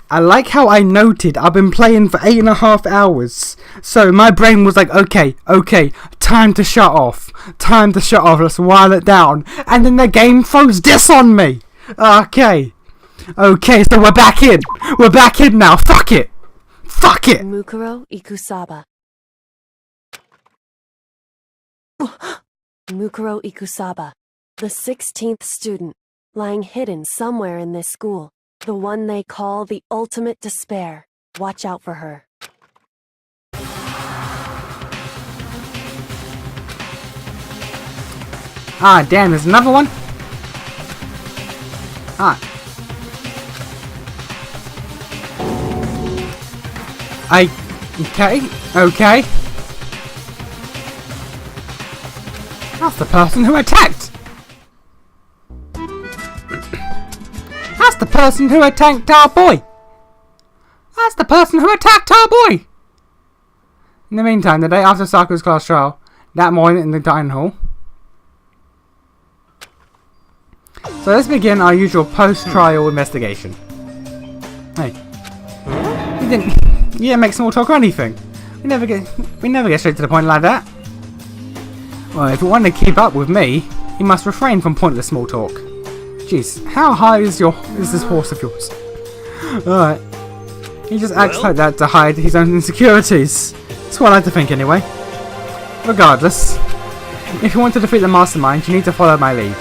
I like how I noted I've been playing for 8.5 hours. So my brain was like, okay, time to shut off. Let's while it down. And then the game throws this on me. Okay, so we're back in. We're back in now. Fuck it. Mukuro Ikusaba. Mukuro Ikusaba, the 16th student, lying hidden somewhere in this school. The one they call the ultimate despair. Watch out for her. Ah, damn, there's another one? Ah. Okay. That's the person who attacked! That's the person who attacked our boy! In the meantime, the day after Sakura's class trial, that morning in the dining hall. So let's begin our usual post-trial investigation. Hey. You didn't make small talk or anything. We never get straight to the point like that. Well, if you want to keep up with me, you must refrain from pointless small talk. Jeez, how high is this horse of yours? Alright. He just acts like that to hide his own insecurities. That's what I like to think anyway. Regardless, if you want to defeat the mastermind, you need to follow my lead.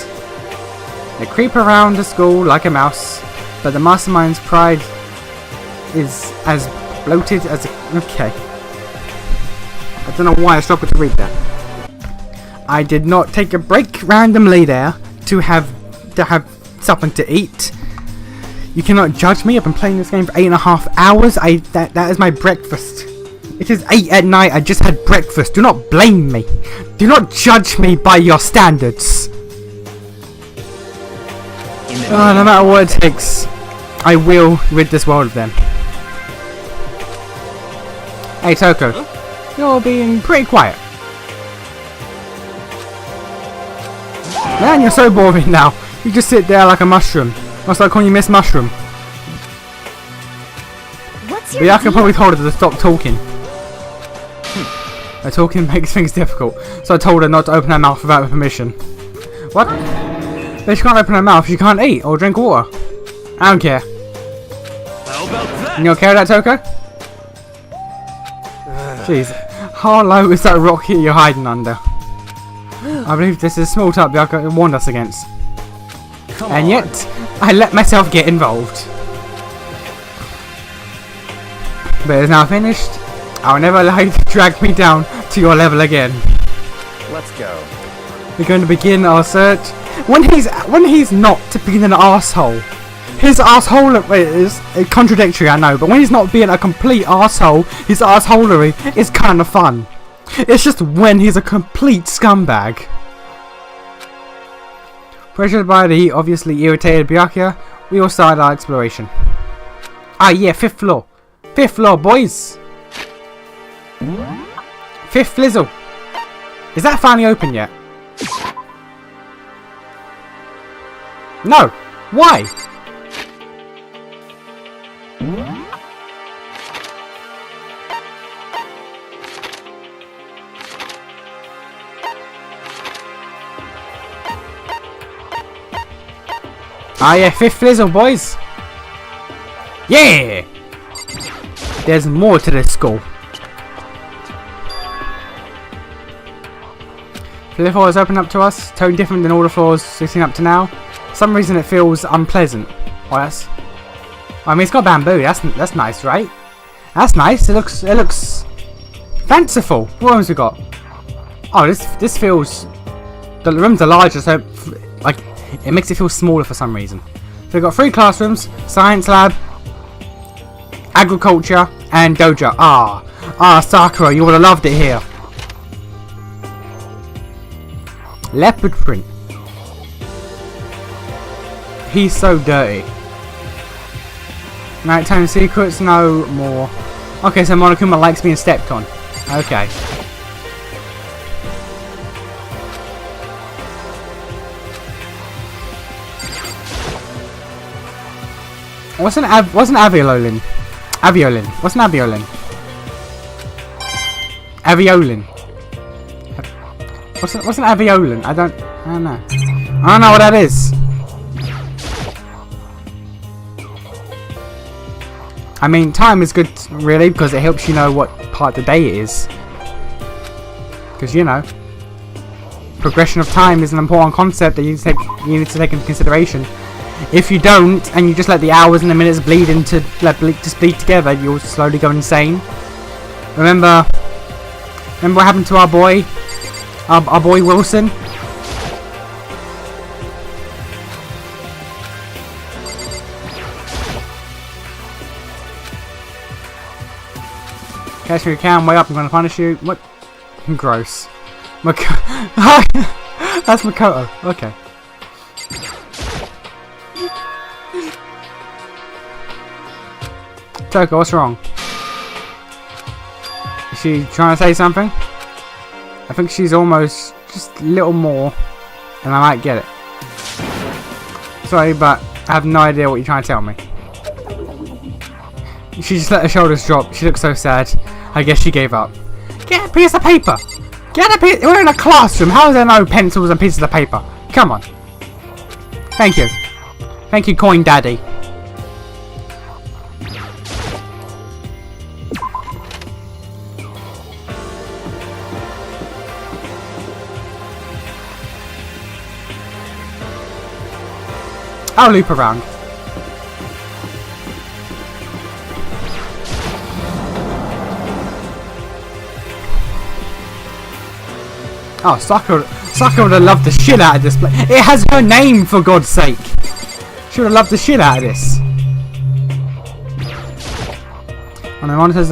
They creep around the school like a mouse, but the mastermind's pride is as bloated as okay. I don't know why I struggled to read that. I did not take a break randomly there to have something to eat. You cannot judge me. I've been playing this game for 8.5 hours. That is my breakfast. It is 8 at night. I just had breakfast. Do not blame me. Do not judge me by your standards. No matter what it takes, I will rid this world of them. Hey Toko, you're being pretty quiet. Man, you're so boring now. You just sit there like a mushroom. I'll start calling you Miss Mushroom. What's But yeah, I can probably told her to stop talking. Talking makes things difficult, so I told her not to open her mouth without her permission. What? If she can't open her mouth, she can't eat or drink water. I don't care. How about that? You don't care that, Toko? Jeez, how low is that rock here you're hiding under? I believe this is a small tub Kyoko warned us against. And yet, I let myself get involved. But it's now finished. I'll never allow you to drag me down to your level again. Let's go. We're going to begin our search. When he's not to being an asshole. His asshole is contradictory, I know, but when he's not being a complete asshole, his assholery is kind of fun. It's just when he's a complete scumbag. Pressured by the obviously irritated Byakuya, we all started our exploration. Ah yeah, 5th floor. 5th floor, boys. 5th Flizzle. Is that finally open yet? No. Why? Ah yeah, 5th Flizzle, boys. Yeah. There's more to this school. 5th floor is open up to us, totally different than all the floors sitting up to now. For some reason it feels unpleasant. Oh, that's... I mean, it's got bamboo. That's nice, right? That's nice. It looks fanciful. What rooms we got? Oh, this feels... The rooms are larger, so like it makes it feel smaller for some reason. So we've got 3 classrooms: science lab, agriculture, and dojo. Sakura, you would have loved it here. Leopard print. He's so dirty. Nighttime secrets, no more. Okay, so Monokuma likes being stepped on. Okay. What's an aviolin? Aviolin. What's an aviolin? Aviolin. What's an aviolin? I don't know. I don't know what that is. I mean, time is good, really, because it helps you know what part of the day it is. Because, you know, progression of time is an important concept that you need to take into consideration. If you don't, and you just let the hours and the minutes bleed into, just bleed together, you'll slowly go insane. Remember what happened to our boy Wilson? Catch me if you can, way up, I'm gonna punish you. What? Gross. That's Makoto. Okay. Kyoko, what's wrong? Is she trying to say something? I think she's almost just a little more, and I might get it. Sorry, but I have no idea what you're trying to tell me. She just let her shoulders drop. She looks so sad. I guess she gave up. Get a piece of paper! Get a piece! We're in a classroom. How is there no pencils and pieces of paper? Come on. Thank you. Thank you, Coin Daddy. I'll loop around. Oh, Sakura would have loved the shit out of this place. It has her name, for God's sake. She would have loved the shit out of this. On the monitors,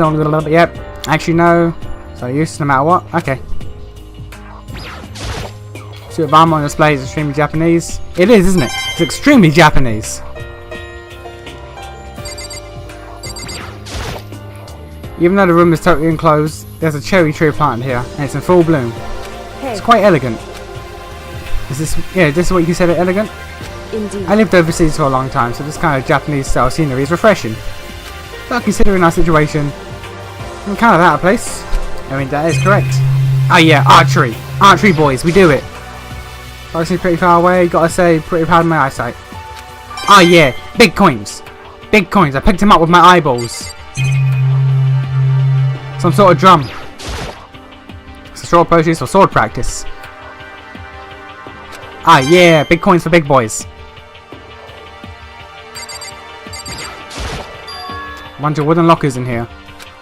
yep. Actually, no. So use no matter what. Okay. Suit of armor on display is extremely Japanese. It is, isn't it? It's extremely Japanese. Even though the room is totally enclosed, there's a cherry tree planted here, and it's in full bloom. Hey. It's quite elegant. Is this? Yeah, this is what you consider elegant? Indeed. I lived overseas for a long time, so this kind of Japanese style scenery is refreshing. But considering our situation, I'm kind of out of place. I mean, that is correct. Oh yeah, archery. Archery boys, we do it. Obviously pretty far away, gotta say, pretty proud of my eyesight. Oh yeah, big coins. Big coins, I picked him up with my eyeballs. Some sort of drum. It's a short purchase for sword practice. Ah yeah, big coins for big boys. Bunch of wooden lockers in here.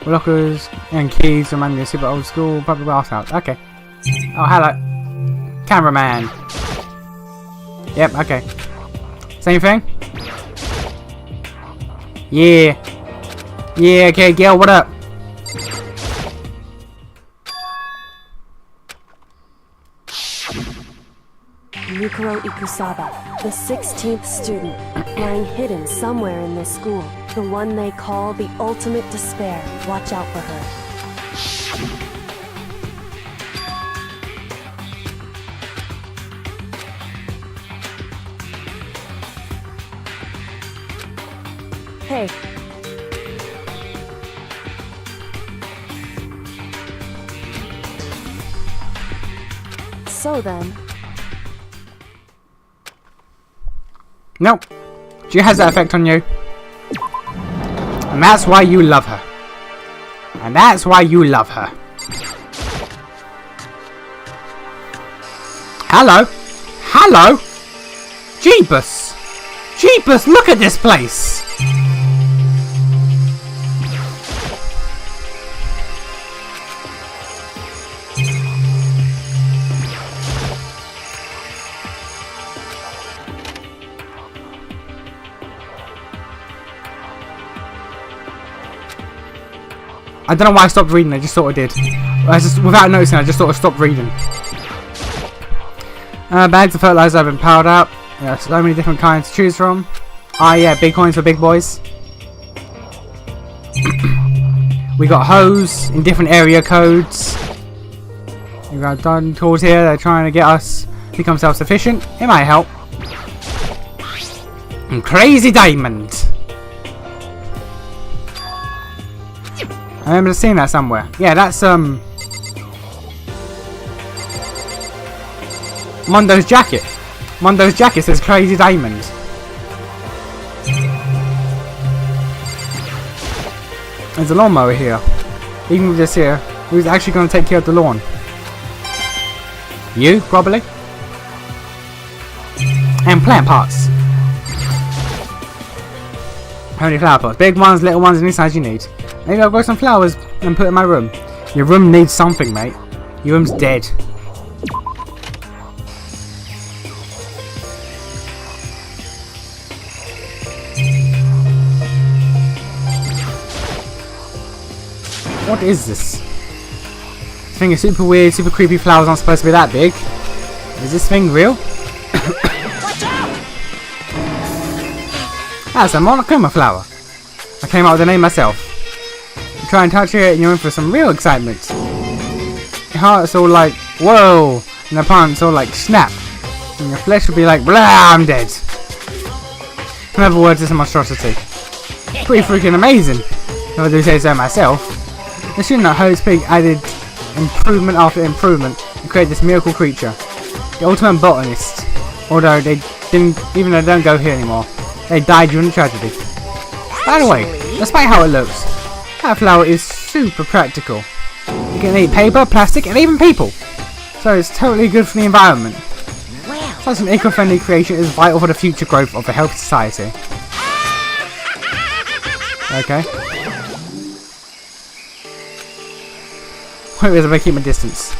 Lockers and keys remind me of super old school public bathhouse. Okay. Oh hello. Cameraman. Yep, okay. Same thing? Yeah. Yeah, okay, Gail, what up? Mikuro Ikusaba, the 16th student, lying hidden somewhere in this school. The one they call the ultimate despair. Watch out for her. Hey. So then. Nope. She has that effect on you. And that's why you love her. And that's why you love her. Hello? Hello? Jeepus! Jeepus, look at this place! I don't know why I stopped reading, I just sort of did. Without noticing, I just sort of stopped reading. Bags of fertilizer have been piled up. There are so many different kinds to choose from. Ah yeah, big coins for big boys. We got hose in different area codes. We got done tools here, they're trying to get us to become self-sufficient. It might help. And Crazy Diamond. I remember seeing that somewhere. Yeah, that's Mondo's jacket. Mondo's jacket says Crazy Diamond. There's a lawnmower here. Even with this here, who's actually going to take care of the lawn? You, probably. And plant pots. How many flower pots? Big ones, little ones, any size you need. Maybe I'll grow some flowers and put it in my room. Your room needs something, mate. Your room's dead. What is this? This thing is super weird, super creepy. Flowers aren't supposed to be that big. Is this thing real? That's a monochroma flower. I came up with the name myself. You try and touch it and you're in for some real excitement. Your heart's all like, whoa, and the plant's all like, snap. And your flesh will be like, blah, I'm dead. In other words, it's a monstrosity. Pretty freaking amazing, if I do say so myself. The student at Hope's Peak added improvement after improvement and created this miracle creature. The ultimate botanist. Although they didn't, even though they don't go here anymore, they died during the tragedy. By the way, despite how it looks, that flower is super practical. You can eat paper, plastic, and even people. So it's totally good for the environment. Such an eco-friendly creation is vital for the future growth of a healthy society. Okay. Wait, wait, I keep my distance.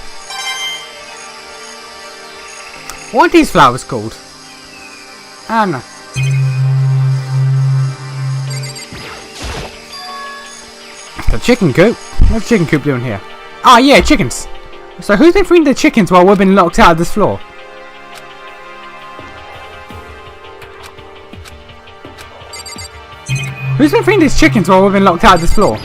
What are these flowers called? I don't know. The chicken coop? What's the chicken coop doing here? Ah, yeah, chickens! So who's been feeding the chickens while we've been locked out of this floor? Who's been feeding these chickens while we've been locked out of this floor?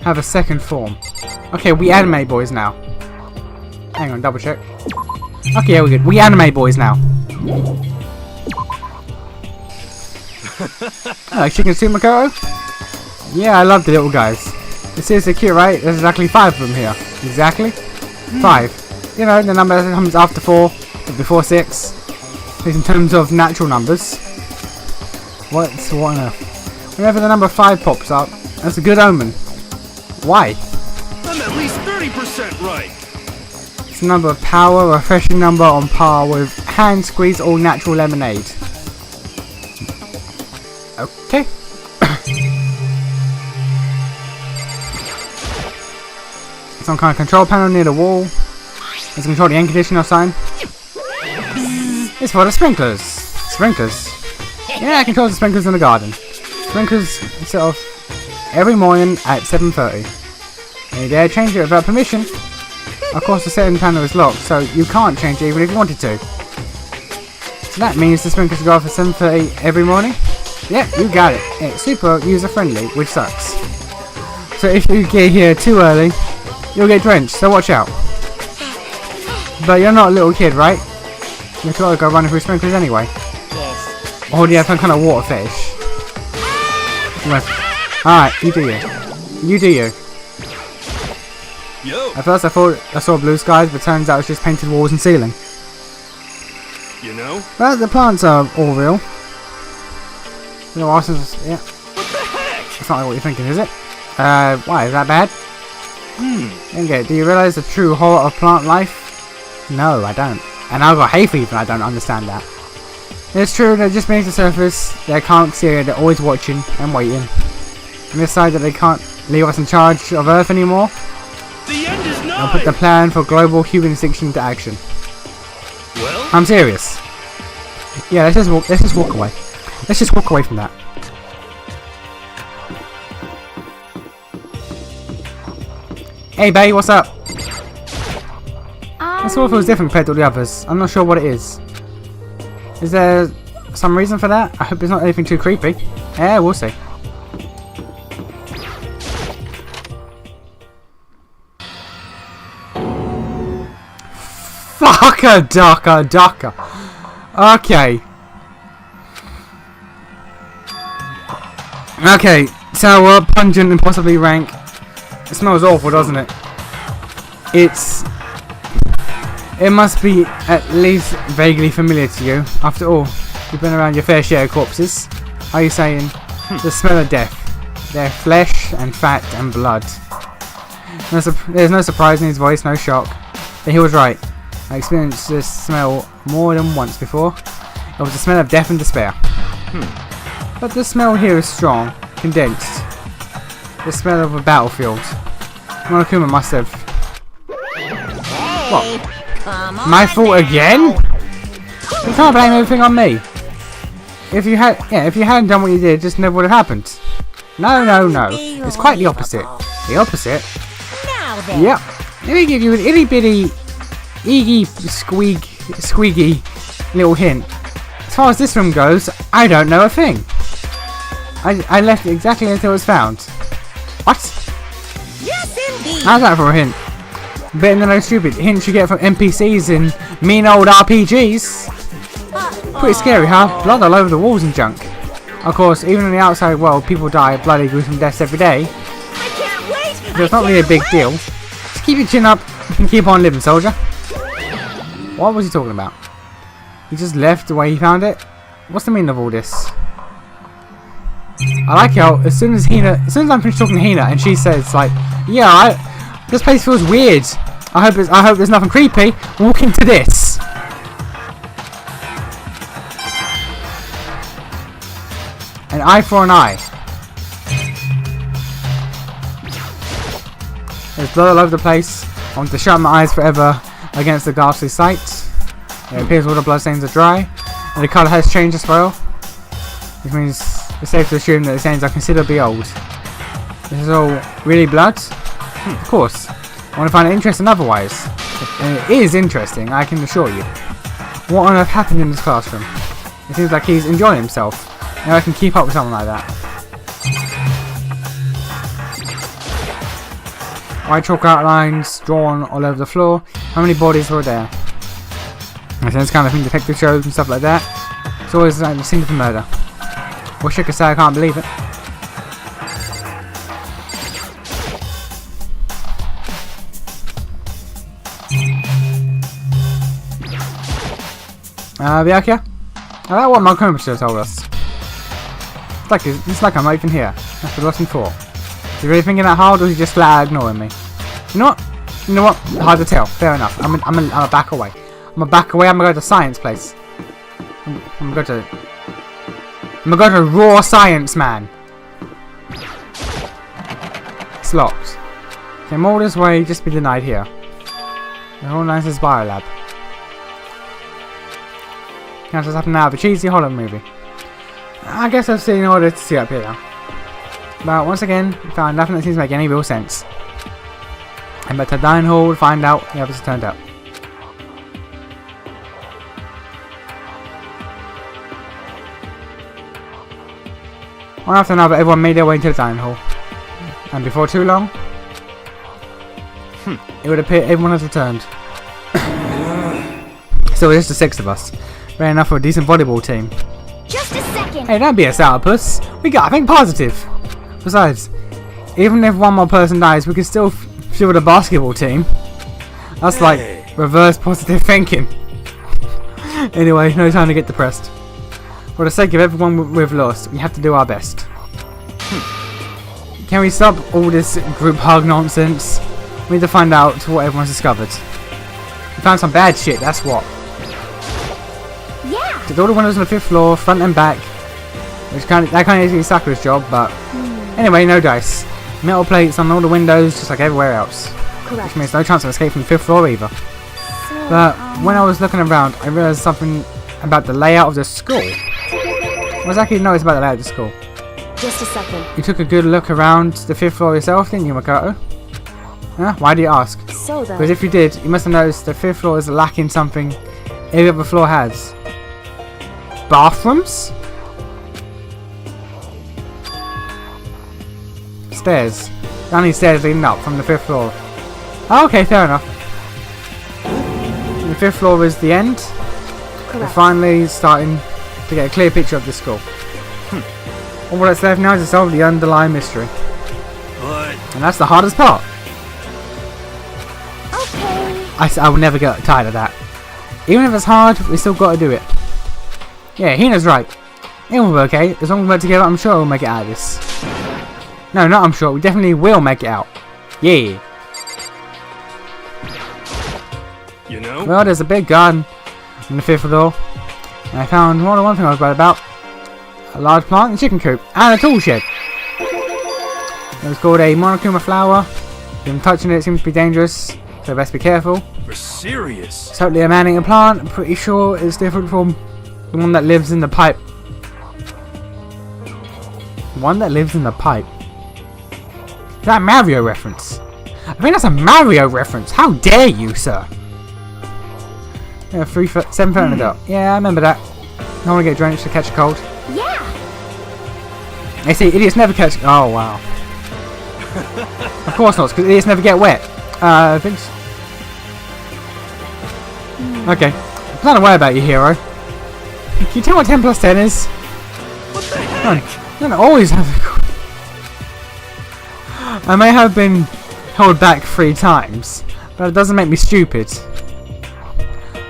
Have a second form. Okay, we anime boys now. Hang on, double check. Okay, yeah, we're good. We anime boys now. I like chicken soup, Makoto? Yeah, I love the little guys. It's seriously cute, right? There's exactly 5 of them here. Exactly? 5. You know, the number that comes after 4, before 6. In terms of natural numbers. What on earth? Whenever the number 5 pops up, that's a good omen. Why? I'm at least 30% right. It's a number of power, a refreshing number on par with hand squeeze all natural lemonade. Okay. Some kind of control panel near the wall. Let's control the air conditioner sign. It's for the sprinklers. Sprinklers. Yeah, I control the sprinklers in the garden. Sprinklers set off every morning at 7:30. And you dare change it without permission. Of course the setting panel is locked, so you can't change it even if you wanted to. So that means the sprinklers go off at 7:30 every morning? Yep, you got it. It's super user friendly, which sucks. So if you get here too early, you'll get drenched, so watch out. But you're not a little kid, right? You've got to go running through sprinklers anyway. Yes. Or do you have some kind of water fetish? Alright, you do you. You do you. Yo. At first I thought I saw blue skies, but turns out it's just painted walls and ceiling. You know? Well, the plants are all real. Yeah. What the heck? That's not what you're thinking, is it? Why, is that bad? Okay, do you realise the true horror of plant life? No, I don't. And I've got hay fever and I don't understand that. It's true, they're just beneath the surface, they can't see it, they're always watching and waiting. And decide that they can't leave us in charge of Earth anymore. The end is nigh. They'll put the plan for global human extinction into action. Well? I'm serious. Yeah, let's just walk away. Let's just walk away from that. Hey, babe, what's up? This one feels different compared to the others. I'm not sure what it is. Is there some reason for that. I hope it's not anything too creepy. Yeah, we'll see. Fucker ducker ducker. Okay. Okay, sour, pungent, and possibly rank. It smells awful, doesn't it? It must be at least vaguely familiar to you. After all, you've been around your fair share of corpses. Are you saying the smell of death? Their flesh and fat and blood. There's no surprise in his voice, no shock. But he was right. I experienced this smell more than once before. It was the smell of death and despair. But the smell here is strong, condensed. The smell of a battlefield. Monokuma must have... What? My fault again? You can't blame everything on me. If you hadn't done what you did, it just never would have happened. No. It's quite the opposite. The opposite? Yep. Let me give you an itty bitty, squeaky little hint. As far as this room goes, I don't know a thing. I left it exactly until it was found. What? Yes, indeed. How's that for a hint? Better than those stupid hints you get from NPCs in mean old RPGs. Pretty scary, huh? Blood all over the walls and junk. Of course, even in the outside world, people die bloody gruesome deaths every day. I can't wait. So it's not really a big deal. Just keep your chin up and keep on living, soldier. What was he talking about? He just left the way he found it? What's the meaning of all this? I like how as soon as I'm finished talking to Hina and she says like, yeah, this place feels weird. I hope there's nothing creepy. Walk into this. An eye for an eye. There's blood all over the place. I want to shut my eyes forever against the ghastly sight. It appears all the bloodstains are dry, and the colour has changed as well, which means it's safe to assume that the stains are considerably old. This is all really blood? Of course. I want to find it interesting otherwise. And it is interesting, I can assure you. What on earth happened in this classroom? It seems like he's enjoying himself. Now I can keep up with someone like that. White chalk outlines drawn all over the floor. How many bodies were there? And this kind of thing, detective shows and stuff like that. It's always like the scene of a murder. Wish I could say I can't believe it. Byakuya? I like what Monokuma should have told us. It's like I'm not even here. After lesson 4. Is he really thinking that hard, or is he just flat out ignoring me? You know what? Hard to tell. Fair enough. I'm a back away. I'm gonna back away. I'm gonna go to science place. I'm gonna go to raw science, man. It's locked. Came all this way, just be denied here. The whole nice is Biolab. Can't just happen out of a cheesy horror movie. I guess I've seen all this to see up here now. But once again, we found nothing that seems to make any real sense. And back to the dining hall to find out the opposite turned out. One after another, everyone made their way into the dining hall. And before too long, it would appear everyone has returned. So it's just the 6 of us. Rare enough for a decent volleyball team. Just a second. Hey, don't be a sourpuss. We got to think positive. Besides, even if one more person dies, we can still field a basketball team. That's like reverse positive thinking. Anyway, no time to get depressed. For the sake of everyone we've lost, we have to do our best. Can we stop all this group hug nonsense? We need to find out what everyone's discovered. We found some bad shit, that's what. Yeah. Did all the windows on the 5th floor, front and back. That kind of is Sakura's job, but anyway, no dice. Metal plates on all the windows, just like everywhere else. Correct. Which means no chance of escape from the 5th floor either. So, But when I was looking around, I realised something about the layout of the school. What was actually noticed about the layout of the school? just a second. You took a good look around the 5th floor yourself, didn't you, Makoto? Huh? Why do you ask? So then, Because if you did, you must have noticed the 5th floor is lacking something every other floor has. bathrooms? Stairs. Down these stairs leading up from the 5th floor. Oh, okay, fair enough. The 5th floor is the end. We're finally starting to get a clear picture of the school. All that's left now is to solve the underlying mystery. But And that's the hardest part. Okay. I will never get tired of that. Even if it's hard, we still got to do it. Yeah, Hina's right. It will be okay. As long as we work together, I'm sure we'll make it out of this. No, not I'm sure. We definitely will make it out. Yeah. you know, Well, there's a big garden on the 5th floor. And I found more than one thing I was right about. A large plant, a chicken coop, and a tool shed. It was called a monochroma flower. Even touching it seems to be dangerous, so best be careful. for serious. It's totally a man-eating plant. I'm pretty sure it's different from the one that lives in the pipe. One that lives in the pipe. Is that a Mario reference? I think that's a Mario reference. How dare you, sir? Yeah, 7 foot in the dark. Yeah, I remember that. I don't want to get drenched to catch a cold. Yeah. They say idiots never catch. Oh wow. Of course not, because idiots never get wet. I think. Okay. I'm not worry about you, hero. Can you tell what 10 plus 10 is? What the heck? I don't always have. I may have been held back 3 times, but it doesn't make me stupid.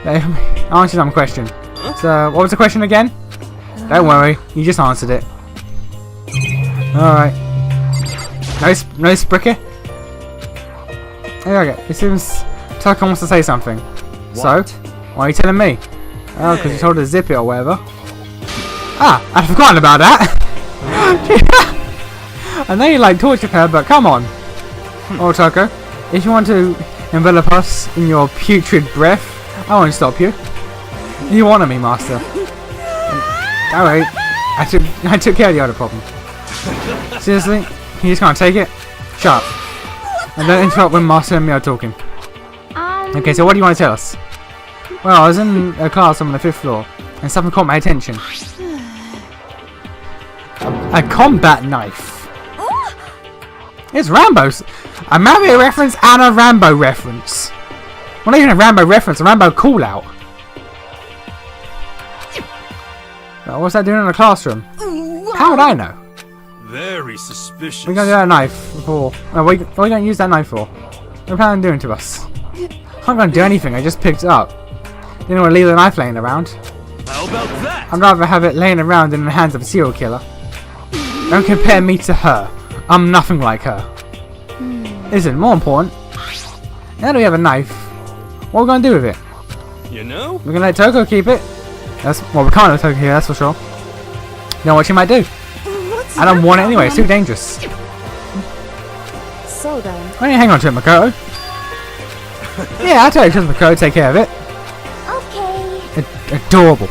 Answer some question. So, what was the question again? Don't worry, you just answered it. Alright. No spricker? Okay, it seems Tucker wants to say something. So, why are you telling me? Oh, because you told her to zip it or whatever. Ah, I'd forgotten about that! I know you like torture her, but come on. Oh, Tucker, if you want to envelop us in your putrid breath, I won't stop you. You wanted me, Master. Alright, I took care of the other problem. Seriously? You just can't take it? Shut up. And don't interrupt when Master and me are talking. Okay, so what do you want to tell us? Well, I was in a class on the 5th floor, and something caught my attention. A combat knife. It's Rambo's. A Mario reference and a Rambo reference. Well, not even a Rambo reference, a Rambo call out. What's that doing in the classroom? How would I know? Very suspicious. We're gonna do that knife for. What are you gonna use that knife for? What are you planning on doing to us? I'm not gonna do anything, I just picked it up. Didn't want to leave the knife laying around. How about that? I'd rather have it laying around in the hands of a serial killer. Don't compare me to her. I'm nothing like her. Listen, more important. Now that we have a knife, what are we gonna do with it? You know? We're gonna let Toko keep it. Well, we can't let Toko here, that's for sure. You know what she might do? I don't want it anyway, it's too dangerous. So then, Why don't you hang on to it, Makoto? Yeah, I'll tell you, trust Makoto, take care of it. Okay. Adorable.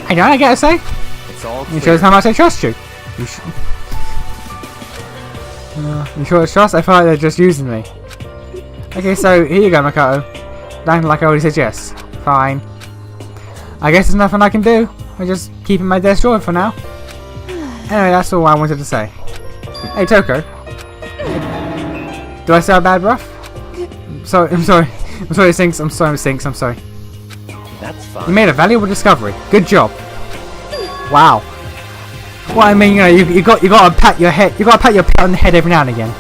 Hey, know what I gotta say? It's all It clear. shows how much I trust you. You sure it's trust? I feel like they're just using me. Okay, so here you go, Makoto. Acting like I already said yes. Fine. I guess there's nothing I can do. I'm just keeping my desk drawer for now. Anyway, that's all I wanted to say. Hey, Toko. Do I still have bad breath? I'm sorry. I'm sorry, Sinks. I'm sorry, Sinks. I'm sorry. That's fine. You made a valuable discovery. Good job. Wow. Well, I mean, you know, you gotta pat your head. You gotta pat your pet on the head every now and again.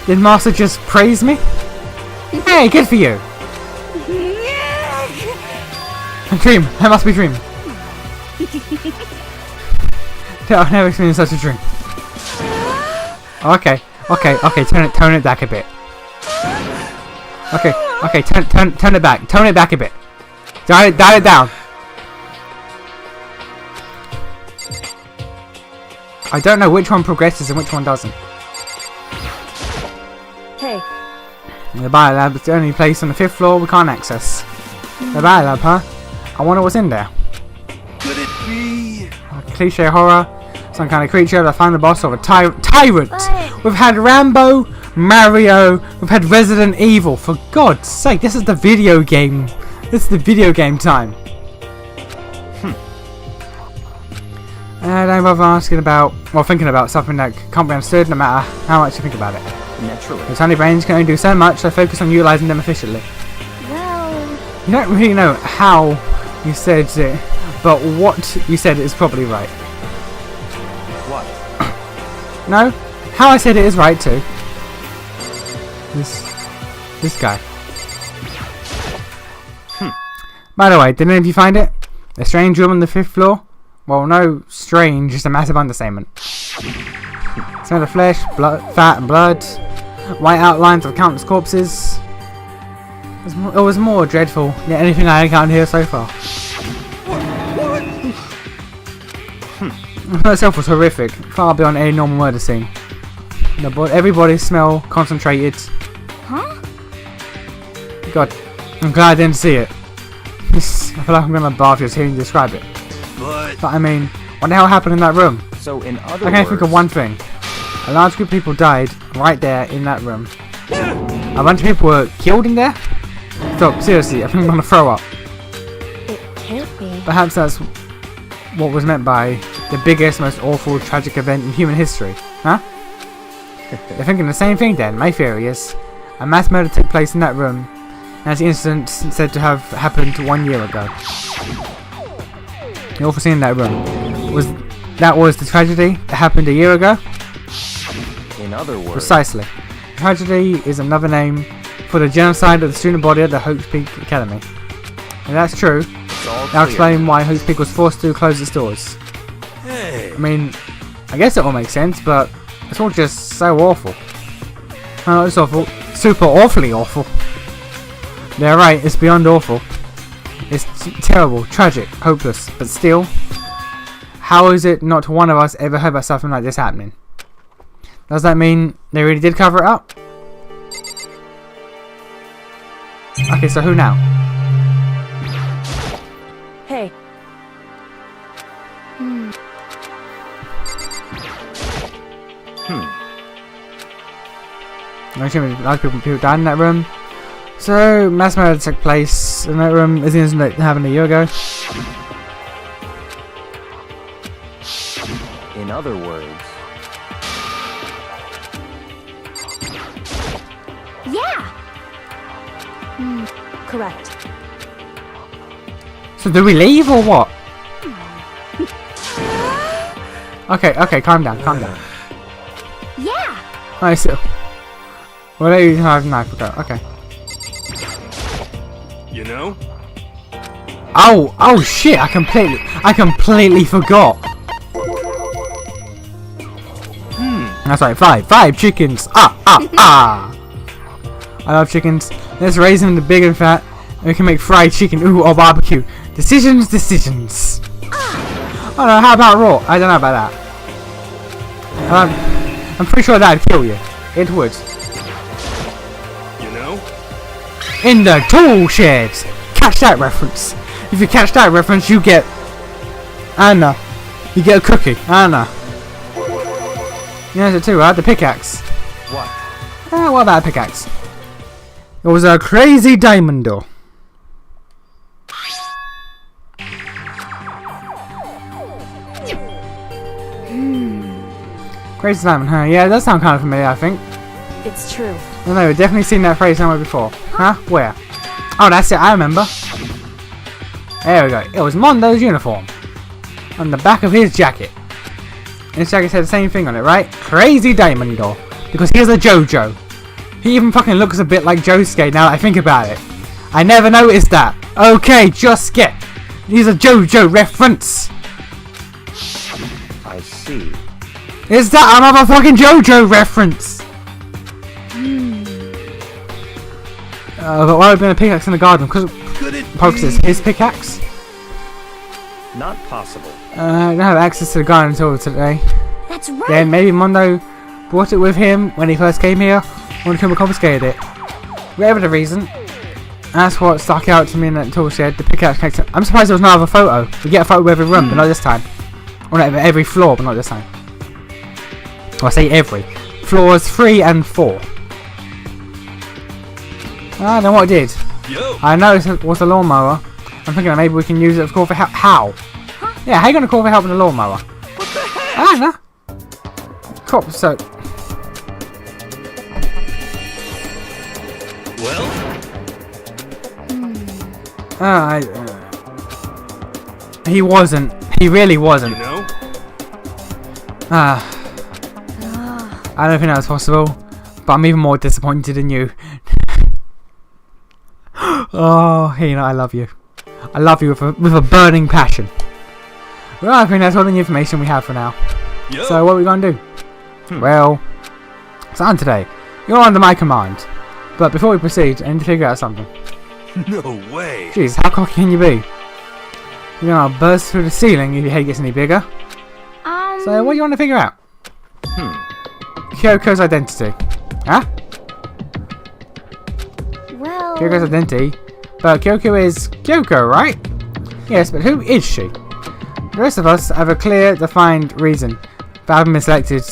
Did Master just praise me? Hey, good for you. Dream. That must be dream. I've never experienced such a dream. Okay. Tone it back a bit. Okay. Turn it back. Tone it back a bit. Dial it down. I don't know which one progresses and which one doesn't. hey, The biolab is the only place on the 5th floor we can't access. The biolab, huh? I wonder what's in there. Could it be? Cliche horror, some kind of creature that found the boss of a tyrant. But- We've had Rambo, Mario, we've had Resident Evil. For God's sake, this is the video game This is the video game time. Don't bother asking about, or thinking about something that can't be understood no matter how much you think about it. Naturally. Your tiny brains can only do so much, so focus on utilising them efficiently. Well, You don't really know how you said it, but what you said is probably right. What? No? How I said it is right too. This guy. By the way, did any of you find it? A strange room on the 5th floor? Well, no, strange, just a massive understatement. Smell of flesh, blood, fat and blood, white outlines of countless corpses. It was more dreadful than anything I encountered here so far. That itself was horrific, far beyond any normal murder scene. Everybody's smell concentrated. huh? God, I'm glad I didn't see it. I feel like I'm gonna barf just hearing you describe it. But But I mean, what the hell happened in that room? so in other I can't think of one thing. A large group of people died right there in that room. A bunch of people were killed in there? Stop, seriously, I think I'm gonna throw up. It can't be. Perhaps that's what was meant by the biggest, most awful, tragic event in human history. Huh? You're thinking the same thing then. My theory is a mass murder took place in that room, and as the incident said to have happened 1 year ago. The awful scene in that room was the tragedy that happened a year ago? in other words, Precisely. Tragedy is another name for the genocide of the student body at the Hope's Peak Academy. If that's true, it's all that'll clear. explain why Hope's Peak was forced to close its doors. Hey. I mean, I guess it all makes sense, but it's all just so awful. Oh, it's awful. Super awfully awful. They're right, it's beyond awful. It's terrible, tragic, hopeless, but still, how is it not one of us ever heard about something like this happening? Does that mean they really did cover it up? Okay, so who now? Hey, I'm assuming a lot of people died in that room. So, mass murder took place in that room as the incident that happened a year ago. In other words, Yeah. correct. So do we leave or what? Okay, calm down. Yeah. Alright, so... Well, there you have a knife, okay. you know? Oh shit, I completely forgot. That's right, five chickens. I love chickens. Let's raise them to big and fat, and we can make fried chicken, or barbecue. Decisions. Oh no, how about raw? I don't know about that. I'm pretty sure that'd kill you. It would. You know? In the tool sheds. Catch that reference. If you catch that reference, you get Anna. You get a cookie. Anna. You know it too, right? The pickaxe. What? What about a pickaxe? It was a crazy diamond door. Crazy diamond, huh? Yeah, it does sound kind of familiar, I think. It's true. I know, we've definitely seen that phrase somewhere before. Huh? Where? Oh, that's it, I remember. There we go. It was Mondo's uniform. On the back of his jacket. And his jacket said the same thing on it, right? Crazy diamond door. Because he's a JoJo. He even fucking looks a bit like Josuke now that I think about it. I never noticed that. Okay, Josuke. He's a JoJo reference. I see. Is that a motherfucking JoJo reference? But why would be a pickaxe in the garden? Because Could it Pokes is his pickaxe. Not possible. I don't have access to the garden until today. That's right. Then maybe Mondo brought it with him when he first came here, or until we confiscated it. Whatever the reason, that's what stuck out to me in that tool shed. The pickaxe connection. I'm surprised there was no other photo. We get a photo of every room, but not this time. Or not every floor, but not this time. Or I say every. Floors 3 and 4. I don't know what I did. Yo! I noticed it was a lawnmower. I'm thinking that maybe we can use it to call for help. How? Yeah, how you gonna call for help with a lawnmower? What the heck? I don't know. Cool, so... Well? He wasn't. He really wasn't. You know? I don't think that was possible, but I'm even more disappointed in you. Oh, Hina, I love you. I love you with a burning passion. Well, I think that's all the information we have for now. Yo! So, what are we going to do? Well, it's on today. You're under my command. But before we proceed, I need to figure out something. No way! Jeez, how cocky can you be? You're going to burst through the ceiling if your head gets any bigger. So, what do you want to figure out? Kyoko's identity. Huh? Well, Kyoko's identity. But Kyoko is Kyoko, right? Yes, but who is she? The rest of us have a clear, defined reason for having been selected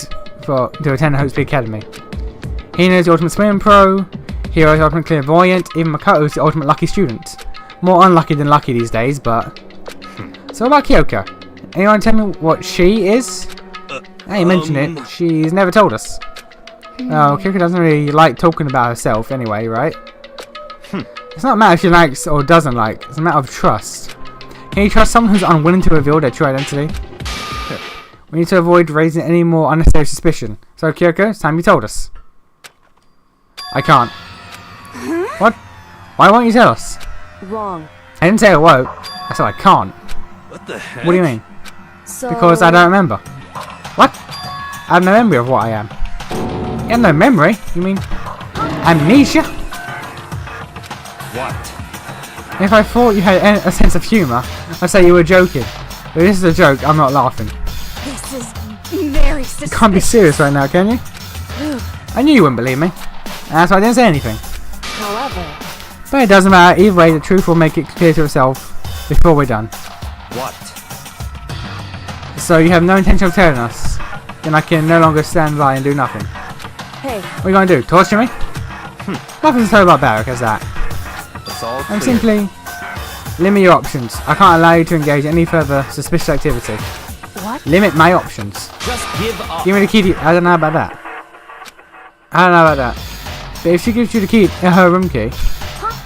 to attend Hope's Academy. Hina's the ultimate swimming pro. Hiro is the ultimate clairvoyant. Even Makoto is the ultimate lucky student. More unlucky than lucky these days, but... So about Kyoko? Anyone tell me what she is? Hey, you mentioned it. She's never told us. Oh, Kyoko doesn't really like talking about herself anyway, right? It's not a matter if she likes or doesn't like. It's a matter of trust. Can you trust someone who's unwilling to reveal their true identity? We need to avoid raising any more unnecessary suspicion. So, Kyoko, it's time you told us. I can't. What? Why won't you tell us? Wrong. I didn't say I won't. I said I can't. What the heck? What do you mean? So... Because I don't remember. What? I have no memory of what I am. You have no memory? You mean amnesia? What? If I thought you had a sense of humour, I'd say you were joking. But this is a joke, I'm not laughing. this is very suspicious. You can't be serious right now, can you? I knew you wouldn't believe me. That's why I didn't say anything. However, But it doesn't matter, either way the truth will make it clear to itself before we're done. What? So you have no intention of telling us. Then I can no longer stand by and do nothing. hey, What are you going to do? Torture me? Nothing's so barbaric as that. It's all I'm clear. simply limit your options. I can't allow you to engage in any further suspicious activity. what? Limit my options. Just give up. Give me the key to... I don't know about that. I don't know about that. But if she gives you the key, her room key,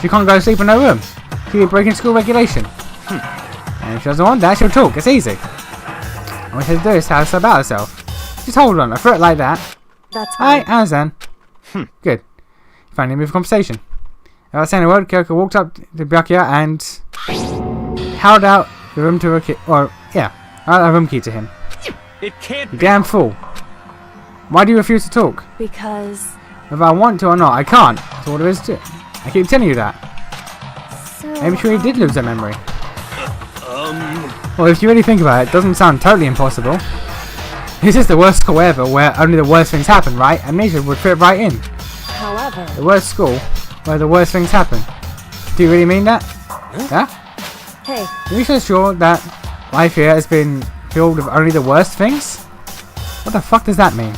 she can't go to sleep in her room. She'll be breaking school regulation. And if she doesn't want that, she'll talk. It's easy. All she has to do is tell us about herself. Just hold on. I threw it like that. That's Hi, fine. understand. Good. Finally move conversation. Without saying a word, Kyoko walked up to Byakuya and held out the room to her key. Or, yeah, held out the room key to him. It can't You be. damn fool. Why do you refuse to talk? Because... If I want to or not, I can't. That's all there is to it. I keep telling you that. So, Maybe she really did lose her memory. Well, if you really think about it, it doesn't sound totally impossible. This is the worst school ever, where only the worst things happen, right? Amnesia would fit right in. However... The worst school, where the worst things happen. Do you really mean that? Yeah? Hey, Are you so sure that life here has been filled with only the worst things? What the fuck does that mean?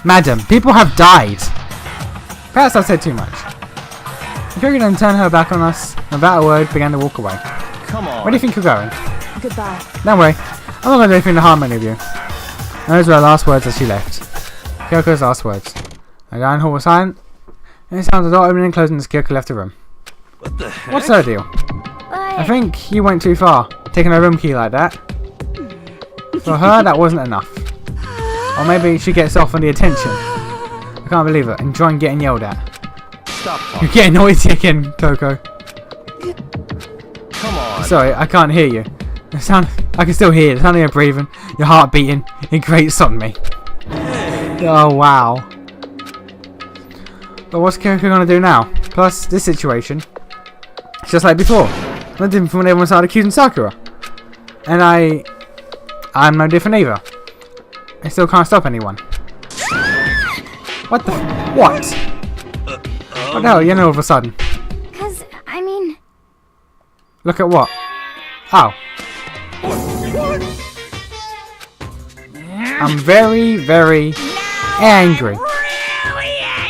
Madam, people have died! Perhaps I've said too much. Kyoko then turned her back on us, and without a word began to walk away. Come on. Where do you think you're going? goodbye. Don't worry, I'm not going to do anything to harm any of you. And those were her last words as she left. Kyoko's last words. The guy in the hall was silent, and it sounded the door opening and closing as Kyoko left the room. What the heck? What's her deal? I but think you went too far, taking her room key like that. For her, that wasn't enough. Or maybe she gets off on the attention. I can't believe it, enjoying getting yelled at. Stop You're talking. getting noisy again, Kyoko. Come on. Sorry, I can't hear you. I can still hear it. The sound of your breathing, your heart beating. It grates on me. Oh, wow. But what's Kyoko gonna do now? Plus, this situation, it's just like before. No different from when everyone started accusing Sakura. And I'm no different either. I still can't stop anyone. What the? What? What the hell? You know, all of a sudden. because I mean, Look at what? Oh. I'm very, very angry.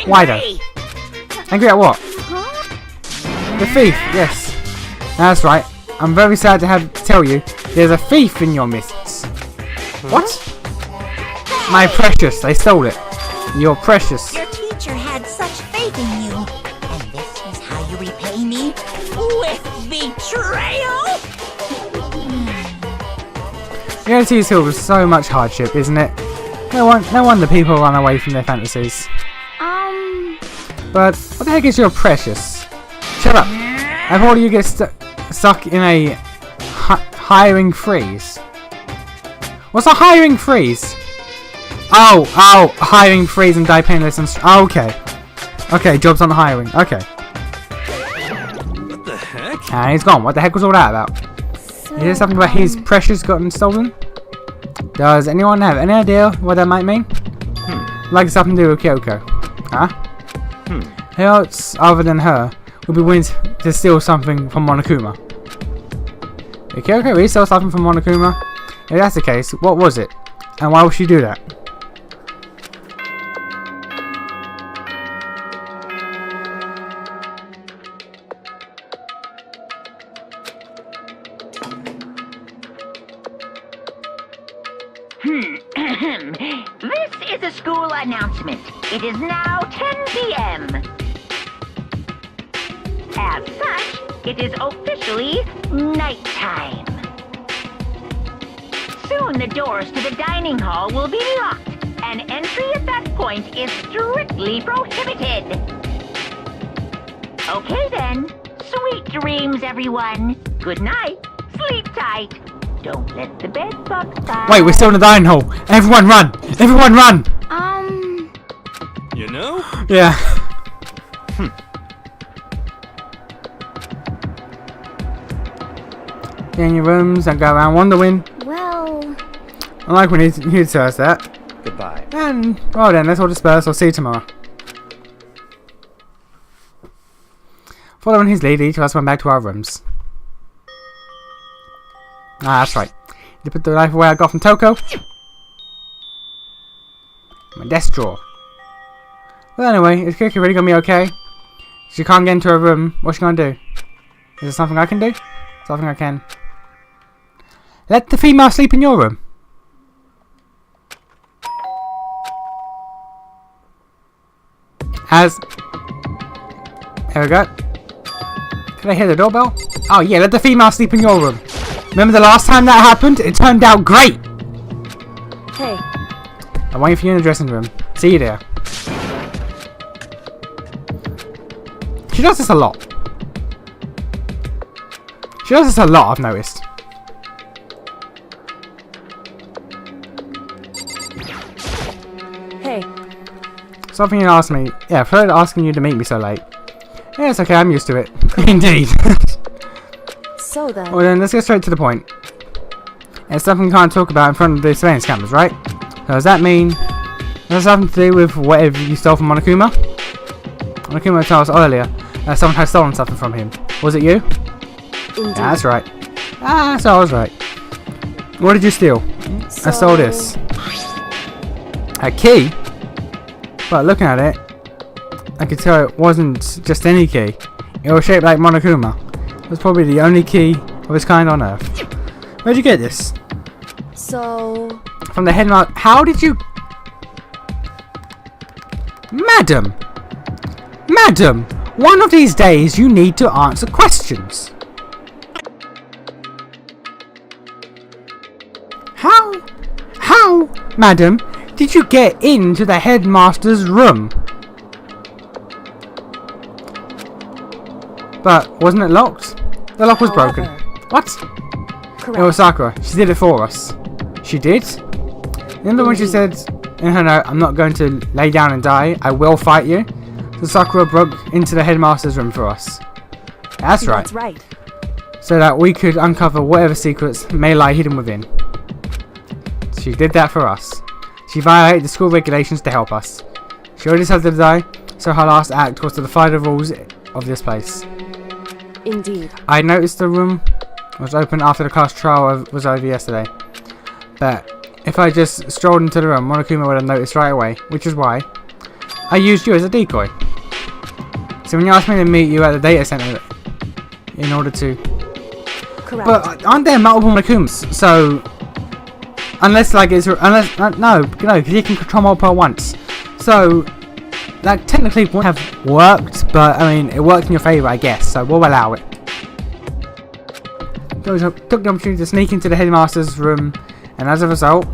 Why though? Angry at what? The thief, yes. That's right. I'm very sad to have to tell you, there's a thief in your midst. What? My precious, they stole it. Your precious. Your teacher had such faith in you. And this is how you repay me? With betrayal? Reality is filled with so much hardship, isn't it? No wonder people run away from their fantasies. But what the heck is your precious? Shut up! I thought you get stuck in a hiring freeze. What's a hiring freeze? Oh, hiring freeze and die penniless and okay, jobs on hiring. Okay. What the heck? And he's gone. What the heck was all that about? So, Is there something about his precious gotten stolen? Does anyone have any idea what that might mean? Like something to do with Kyoko. Huh? Who else other than her would be willing to steal something from Monokuma? Did Kyoko really steal something from Monokuma? If that's the case, what was it? And why would she do that? This is a school announcement. It is now 10 p.m. As such, it is officially nighttime. Soon the doors to the dining hall will be locked, and entry at that point is strictly prohibited. Okay then. Sweet dreams, everyone. Good night. Sleep tight. Don't let the bed bugs bite. Wait, we're still in the dining hall. Everyone run! Everyone run! You know? Yeah. Get in your rooms and go around wandering. well, I like when he says that. Goodbye. And, well then, let's all disperse. I'll see you tomorrow. Following his lead, each of us went back to our rooms. Ah, that's right. You put the knife away I got from Toko. My desk drawer. Well, anyway, is Kyoko really gonna be okay? She can't get into her room. What's she gonna do? Is there something I can do? Something I can. Let the female sleep in your room. There we go. Can I hear the doorbell? Oh yeah, let the female sleep in your room. Remember the last time that happened? It turned out great! Hey, I'm waiting for you in the dressing room. See you there. She does this a lot. She does this a lot, I've noticed. hey, Something you asked me. Yeah, I've heard asking you to meet me so late. Yeah, it's okay, I'm used to it. Indeed. so then, Well then, let's get straight to the point. It's something you can't talk about in front of the surveillance cameras, right? So does that mean it has something to do with whatever you stole from Monokuma? Monokuma told us earlier that someone had stolen something from him. Was it you? indeed. Yeah, that's right. Ah, so I was right. What did you steal? I stole this. A key? But looking at it, I could tell it wasn't just any key. It was shaped like Monokuma. It was probably the only key of its kind on Earth. Where'd you get this? So, From the headmaster. How did you... Madam! Madam! One of these days you need to answer questions. How, madam, did you get into the headmaster's room? But wasn't it locked? The lock was broken. However. What? correct. It was Sakura. She did it for us. She did? Remember when she said in her note, I'm not going to lay down and die, I will fight you? So Sakura broke into the headmaster's room for us. That's right. That's right. So that we could uncover whatever secrets may lie hidden within. She did that for us. She violated the school regulations to help us. She already decided to die, so her last act was to defy the rules of this place. Indeed. I noticed the room was open after the class trial was over yesterday. But if I just strolled into the room, Monokuma would have noticed right away, which is why I used you as a decoy. So when you asked me to meet you at the data center in order to. Correct. But aren't there multiple Monokumas? So unless like it's no, because you can control multiple at once. So that technically would have worked, but I mean it worked in your favour, I guess. So we'll allow it. Took the opportunity to sneak into the headmaster's room, and as a result,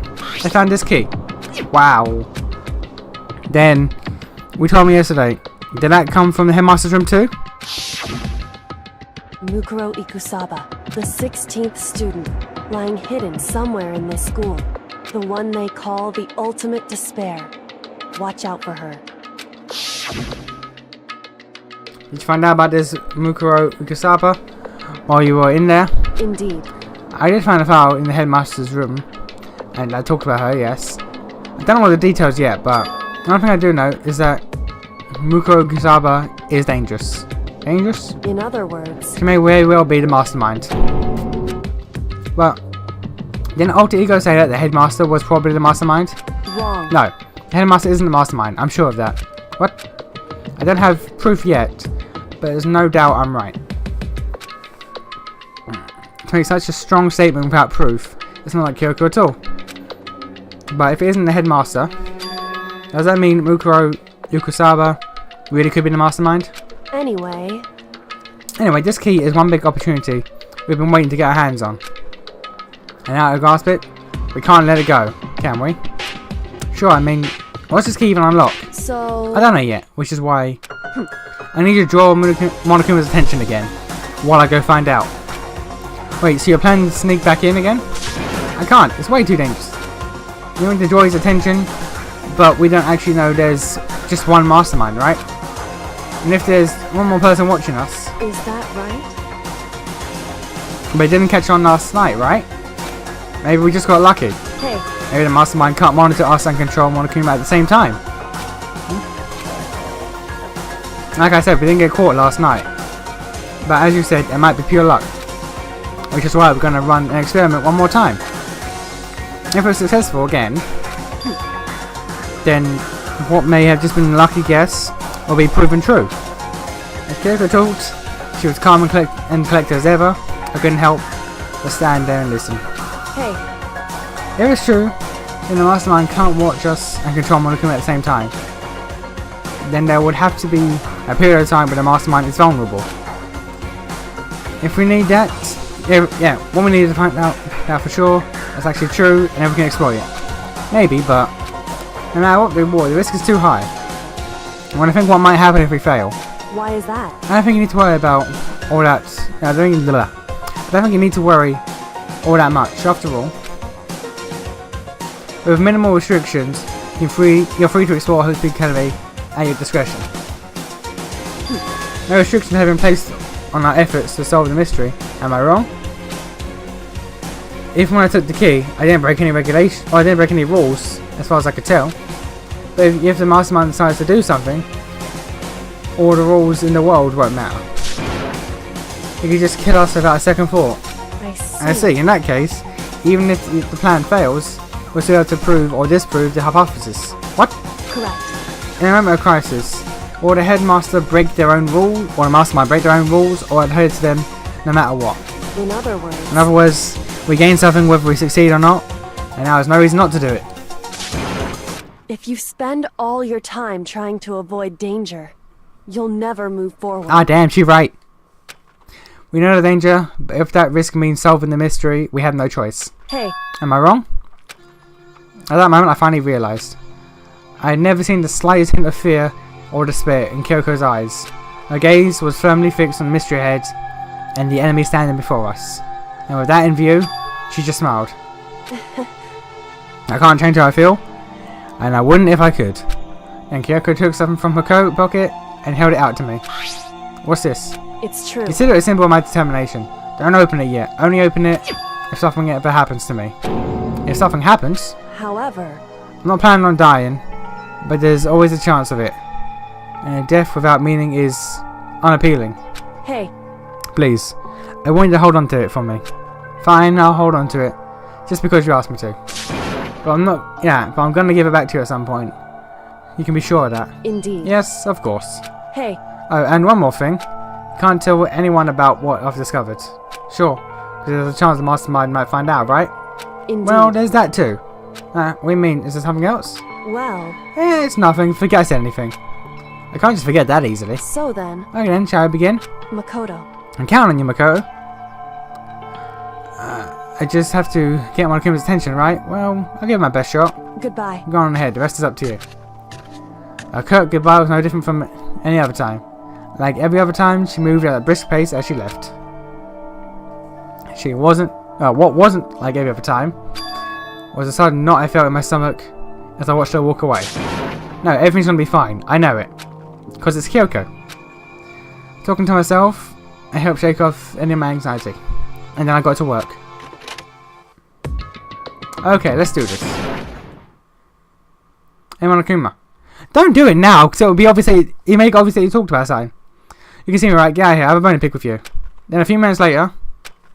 they found this key. Wow. Then we told me yesterday. Did that come from the headmaster's room too? Mukuro Ikusaba, the 16th student, lying hidden somewhere in this school. The one they call the ultimate despair. Watch out for her. Did you find out about this Mukuro Ikusaba while you were in there? Indeed. I did find a file in the headmaster's room, and I talked about her, yes. I don't know all the details yet, but one thing I do know is that Mukuro Ikusaba is dangerous. Dangerous? In other words, She may very well be the mastermind. Well, didn't Alter Ego say that the headmaster was probably the mastermind? wrong. No, the headmaster isn't the mastermind, I'm sure of that. What? I don't have proof yet, but there's no doubt I'm right. To make such a strong statement without proof, it's not like Kyoko at all. But if it isn't the headmaster, does that mean Mukuro Ikusaba really could be the mastermind? Anyway, This key is one big opportunity we've been waiting to get our hands on. And now to grasp it, we can't let it go, can we? Sure, I mean, what's this key even unlock? so... I don't know yet, which is why I need to draw Monokuma's attention again while I go find out. Wait, so you're planning to sneak back in again? I can't, it's way too dangerous. You need to draw his attention, but we don't actually know there's just one mastermind, right? And if there's one more person watching us, Is that right? but it didn't catch on last night, right? Maybe we just got lucky. Hey, Maybe the mastermind can't monitor us and control Monokuma at the same time. Like I said, we didn't get caught last night. But as you said, it might be pure luck. Which is why we're going to run an experiment one more time. If we're successful again, then what may have just been a lucky guess will be proven true. As Kyoko talked, she was calm and collected as ever. I couldn't help but stand there and listen. hey, If it's true, then the mastermind can't watch us and control Monokuma at the same time. Then there would have to be a period of time where the mastermind is vulnerable. If we need that, what we need to find out for sure that's actually true and then we can exploit it. Maybe, but no matter what the reward, the risk is too high. When I think what might happen if we fail, why is that? I don't think you need to worry about all that. I don't think you need to worry all that much. After all, with minimal restrictions, you're free to explore Hope's Academy at your discretion. No restrictions have been placed on our efforts to solve the mystery. Am I wrong? Even when I took the key, I didn't break any regulations, or I didn't break any rules, as far as I could tell. But if the mastermind decides to do something, all the rules in the world won't matter. He could just kill us without a second thought. I see. In that case, even if the plan fails, we'll still have to prove or disprove the hypothesis. What? Correct. In a moment of crisis, will the headmaster break their own rule, or the mastermind break their own rules, or adhere to them no matter what? In other words, we gain something whether we succeed or not, and now there's no reason not to do it. if you spend all your time trying to avoid danger, you'll never move forward. Ah damn, she's right. We know the danger, but if that risk means solving the mystery, we have no choice. Hey, Am I wrong? At that moment I finally realised. I had never seen the slightest hint of fear or despair in Kyoko's eyes. Her gaze was firmly fixed on the mystery ahead and the enemy standing before us. And with that in view, she just smiled. I can't change how I feel, and I wouldn't if I could. And Kyoko took something from her coat pocket and held it out to me. What's this? it's true. Consider it a symbol of my determination. Don't open it yet. Only open it if something ever happens to me. If something happens, However, I'm not planning on dying, but there's always a chance of it. And a death without meaning is unappealing. hey, Please, I want you to hold on to it for me. Fine, I'll hold on to it, just because you asked me to. But I'm gonna give it back to you at some point. You can be sure of that. indeed. Yes, of course. Hey, Oh, and one more thing. Can't tell anyone about what I've discovered. Sure, because there's a chance the mastermind might find out, right? Indeed. Well, there's that too. What do you mean? Is there something else? Well, It's nothing. Forget I said anything. I can't just forget that easily. so then, Okay then, shall we begin? Makoto. I'm counting on you, Makoto. I just have to get Monokuma's attention, right? Well, I'll give it my best shot. Goodbye. Go on ahead, the rest is up to you. Kurt, goodbye was no different from any other time. Like every other time, she moved at a brisk pace as she left. What wasn't like every other time was a sudden knot I felt in my stomach as I watched her walk away. No, everything's gonna be fine. I know it. Because it's Kyoko. Talking to myself, I helped shake off any of my anxiety. And then I got to work. Okay, let's do this. Hey Monokuma. Don't do it now, because it would be obviously you talked about something. You can see me right, get out of here, I have a bone to pick with you. Then a few minutes later.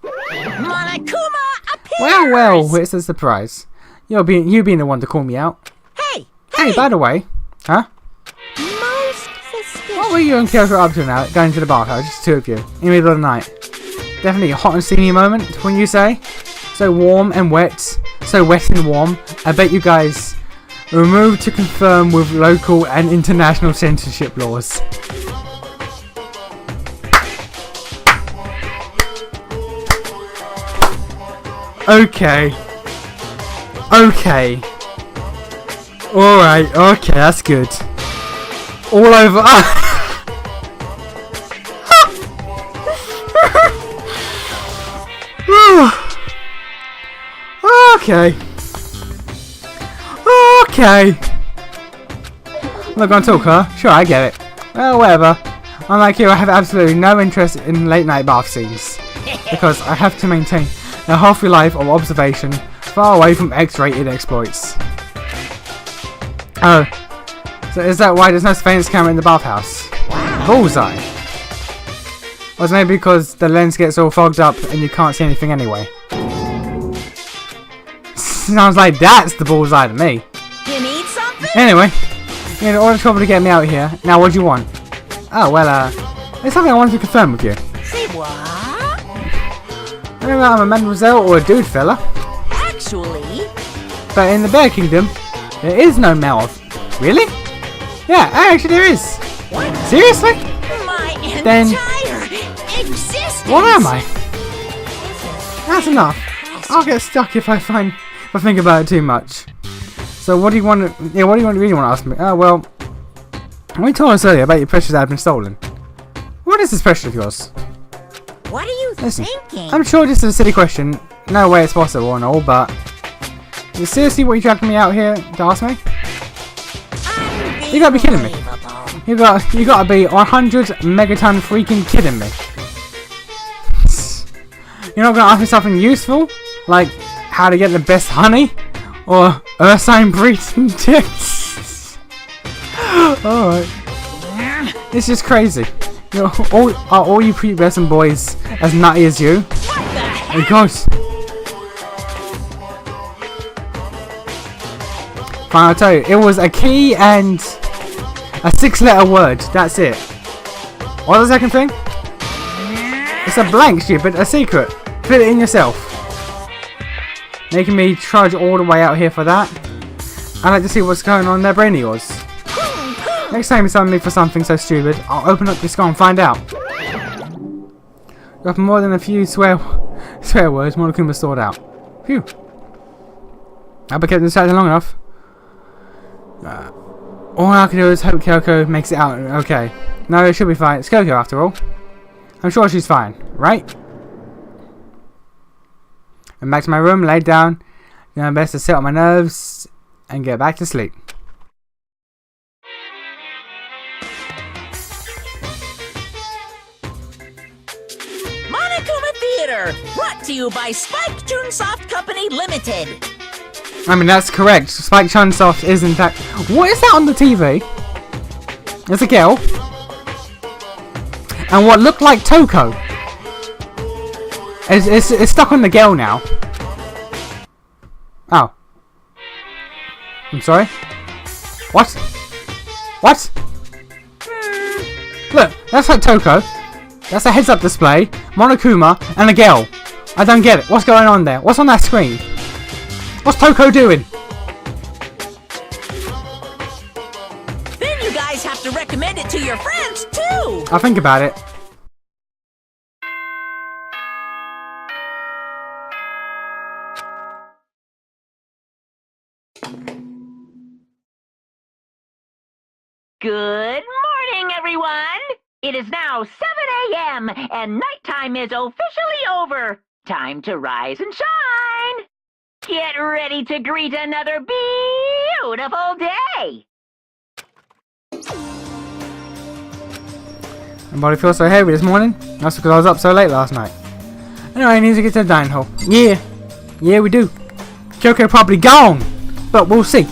Monokuma appears! Well, it's a surprise. You being the one to call me out. Hey, by the way. Huh? Most suspicious. What were you and Kyoko up to now, going to the bathhouse, just the two of you, in the middle of the night? Definitely a hot and steamy moment, wouldn't you say? So warm and wet, so wet and warm. I bet you guys removed to confirm with local and international censorship laws. Okay. Alright, okay, that's good. All over. Okay. I'm not gonna talk, huh? Sure, I get it. Well, whatever. Unlike you, I have absolutely no interest in late night bath scenes. Because I have to maintain a healthy life of observation, far away from X-rated exploits. Oh. So is that why there's no surveillance camera in the bathhouse? Bullseye. Or is it maybe because the lens gets all fogged up and you can't see anything anyway? Sounds like that's the bullseye to me. You need something? Anyway, you had all the trouble to get me out here. Now what do you want? Oh, well, there's something I wanted to confirm with you. Say what? Whether I'm a mademoiselle or a dude fella. Actually... But in the Bear Kingdom, there is no male. Really? Yeah, actually there is. What? Seriously? My Then- entire existence! What am I? That's enough. I'll get stuck if I think about it too much. So what do you want to... Yeah, what do you really want to ask me? Oh, well... When you told us earlier about your precious that had been stolen. What is this precious of yours? What are you Listen, thinking? I'm sure this is a silly question. No way it's possible and all, but... Is it seriously what you dragged me out here to ask me? You gotta be kidding me. Unbelievable. You gotta be 100 megaton freaking kidding me. You're not gonna ask me something useful? Like how to get the best honey? Or ursine breeding ticks? Alright. It's just crazy. You know, all you prepubescent boys as nutty as you? Oh god. Fine, I'll tell you. It was a key and a 6-letter word. That's it. What's the second thing? It's a blank, stupid. A secret. Fill it in yourself. Making me trudge all the way out here for that. I like to see what's going on in that brain of yours. Next time you summon me for something so stupid, I'll open up your skull and find out. Got more than a few swear words, Monokuma stored out. Phew. I hope I kept this chatting long enough. All I can do is hope Kyoko makes it out okay. No, it should be fine. It's Kyoko after all. I'm sure she's fine, right? I'm back to my room, laid down. Doing my best to settle my nerves and get back to sleep. Monokuma Theater, brought to you by Spike Chunsoft Company Limited. I mean, that's correct. Spike Chunsoft is in fact... What is that on the TV? There's a girl. And what looked like Toko. It's stuck on the girl now. Oh. I'm sorry? What? What? Look, that's like Toko. That's a heads-up display, Monokuma, and a girl. I don't get it. What's going on there? What's on that screen? What's Toko doing? Then you guys have to recommend it to your friends, too! I'll think about it. Good morning, everyone! It is now 7 a.m. and nighttime is officially over. Time to rise and shine! Get ready to greet another beautiful day! Anybody feel so heavy this morning? That's because I was up so late last night. Anyway, I need to get to the dining hall. Yeah, we do. Kyoko probably gone, but we'll see.